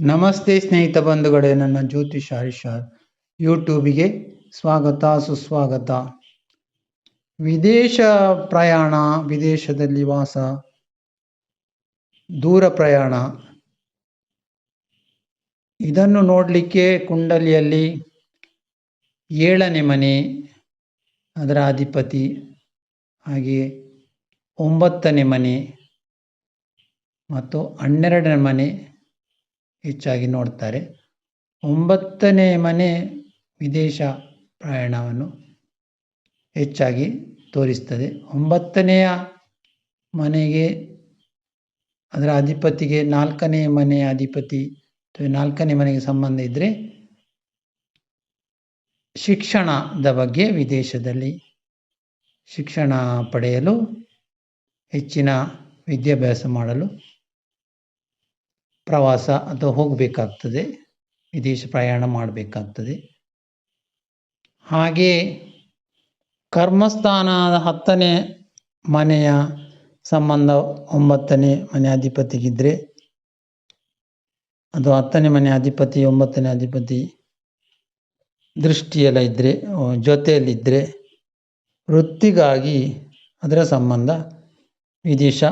ನಮಸ್ತೆ ಸ್ನೇಹಿತ ಬಂಧುಗಳೇ, ನನ್ನ ಜ್ಯೋತಿಷ್ ಹರೀಶ್ ಯೂಟ್ಯೂಬಿಗೆ ಸ್ವಾಗತ ಸುಸ್ವಾಗತ. ವಿದೇಶ ಪ್ರಯಾಣ, ವಿದೇಶದಲ್ಲಿ ವಾಸ, ದೂರ ಪ್ರಯಾಣ, ಇದನ್ನು ನೋಡಲಿಕ್ಕೆ ಕುಂಡಲಿಯಲ್ಲಿ 7ನೇ ಮನೆ ಅದರ ಅಧಿಪತಿ, ಹಾಗೆ 9ನೇ ಮನೆ ಮತ್ತು 12ನೇ ಮನೆ ಹೆಚ್ಚಾಗಿ ನೋಡ್ತಾರೆ. 9ನೇ ಮನೆ ವಿದೇಶ ಪ್ರಯಾಣವನ್ನು ಹೆಚ್ಚಾಗಿ ತೋರಿಸ್ತದೆ. 9ನೆಯ ಮನೆಗೆ ಅದರ ಅಧಿಪತಿಗೆ 4ನೇ ಮನೆಯ ಅಧಿಪತಿ 4ನೇ ಮನೆಗೆ ಸಂಬಂಧ ಇದ್ದರೆ ಶಿಕ್ಷಣದ ಬಗ್ಗೆ, ವಿದೇಶದಲ್ಲಿ ಶಿಕ್ಷಣ ಪಡೆಯಲು, ಹೆಚ್ಚಿನ ವಿದ್ಯಾಭ್ಯಾಸ ಮಾಡಲು ಪ್ರವಾಸ ಅಥವಾ ಹೋಗಬೇಕಾಗ್ತದೆ, ವಿದೇಶ ಪ್ರಯಾಣ ಮಾಡಬೇಕಾಗ್ತದೆ. ಹಾಗೆ ಕರ್ಮಸ್ಥಾನದ 10ನೇ ಮನೆಯ ಸಂಬಂಧ 9ನೇ ಮನೆ ಅಧಿಪತಿಗಿದ್ದರೆ, ಅದು 10ನೇ ಮನೆ ಅಧಿಪತಿ 9ನೇ ಅಧಿಪತಿ ದೃಷ್ಟಿಯೆಲ್ಲ ಇದ್ದರೆ, ಜೊತೆಯಲ್ಲಿದ್ದರೆ ವೃತ್ತಿಗಾಗಿ ಅದರ ಸಂಬಂಧ ವಿದೇಶ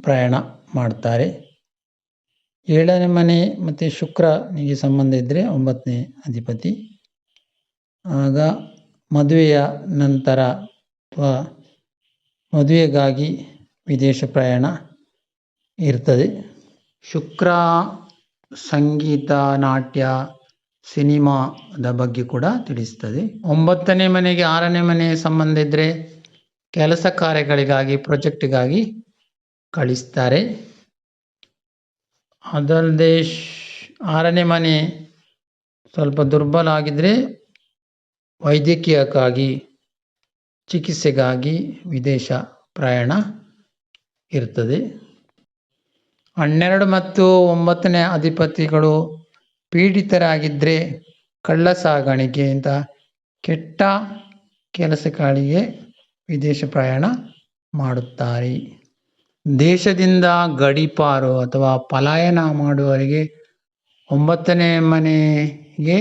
ಪ್ರಯಾಣ ಮಾಡ್ತಾರೆ. 7ನೇ ಮನೆ ಮತ್ತು ಶುಕ್ರನಿಗೆ ಸಂಬಂಧ ಇದ್ದರೆ 9ನೇ ಅಧಿಪತಿ, ಆಗ ಮದುವೆಯ ನಂತರ ಅಥವಾ ಮದುವೆಗಾಗಿ ವಿದೇಶ ಪ್ರಯಾಣ ಇರ್ತದೆ. ಶುಕ್ರ ಸಂಗೀತ, ನಾಟ್ಯ, ಸಿನಿಮಾದ ಬಗ್ಗೆ ಕೂಡ ತಿಳಿಸ್ತದೆ. 9ನೇ ಮನೆಗೆ 6ನೇ ಮನೆ ಸಂಬಂಧ ಇದ್ದರೆ ಕೆಲಸ ಕಾರ್ಯಗಳಿಗಾಗಿ, ಪ್ರಾಜೆಕ್ಟ್ಗಾಗಿ ಕಳಿಸ್ತಾರೆ. ಅದಲ್ಲದೆ 6ನೇ ಮನೆ ಸ್ವಲ್ಪ ದುರ್ಬಲ ಆಗಿದ್ದರೆ ವೈದ್ಯಕೀಯಕ್ಕಾಗಿ, ಚಿಕಿತ್ಸೆಗಾಗಿ ವಿದೇಶ ಪ್ರಯಾಣ ಇರ್ತದೆ. 12 ಮತ್ತು 9ನೇ ಅಧಿಪತಿಗಳು ಪೀಡಿತರಾಗಿದ್ದರೆ ಕಳ್ಳ ಸಾಗಾಣಿಕೆ ಇಂಥ ಕೆಟ್ಟ ಕೆಲಸಗಳಿಗೆ ವಿದೇಶ ಪ್ರಯಾಣ ಮಾಡುತ್ತಾರೆ. ದೇಶದಿಂದ ಗಡೀಪಾರು ಅಥವಾ ಪಲಾಯನ ಮಾಡುವವರಿಗೆ 9ನೇ ಮನೆಗೆ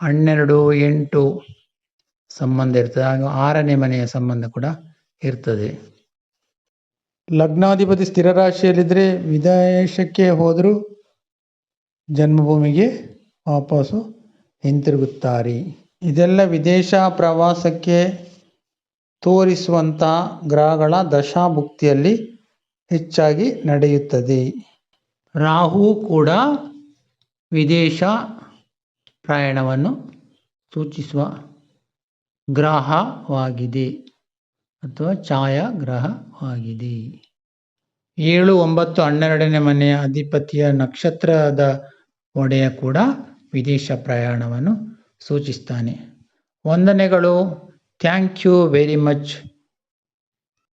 12, 8 ಸಂಬಂಧ ಇರ್ತದೆ. ಹಾಗೂ 6ನೇ ಮನೆಯ ಸಂಬಂಧ ಕೂಡ ಇರ್ತದೆ. ಲಗ್ನಾಧಿಪತಿ ಸ್ಥಿರ ರಾಶಿಯಲ್ಲಿದ್ದರೆ ವಿದೇಶಕ್ಕೆ ಹೋದರೂ ಜನ್ಮಭೂಮಿಗೆ ವಾಪಸ್ಸು ಹಿಂತಿರುಗುತ್ತಾರೆ. ಇದೆಲ್ಲ ವಿದೇಶ ಪ್ರವಾಸಕ್ಕೆ ತೋರಿಸುವಂಥ ಗ್ರಹಗಳ ದಶಾಭುಕ್ತಿಯಲ್ಲಿ ಹೆಚ್ಚಾಗಿ ನಡೆಯುತ್ತದೆ. ರಾಹು ಕೂಡ ವಿದೇಶ ಪ್ರಯಾಣವನ್ನು ಸೂಚಿಸುವ ಗ್ರಹವಾಗಿದೆ ಅಥವಾ ಛಾಯಾಗ್ರಹವಾಗಿದೆ. 7, 9, 12ನೇ ಮನೆಯ ಅಧಿಪತಿಯ ನಕ್ಷತ್ರದ ಒಡೆಯ ಕೂಡ ವಿದೇಶ ಪ್ರಯಾಣವನ್ನು ಸೂಚಿಸ್ತಾನೆ. ವಂದನೆಗಳು. Thank you very much.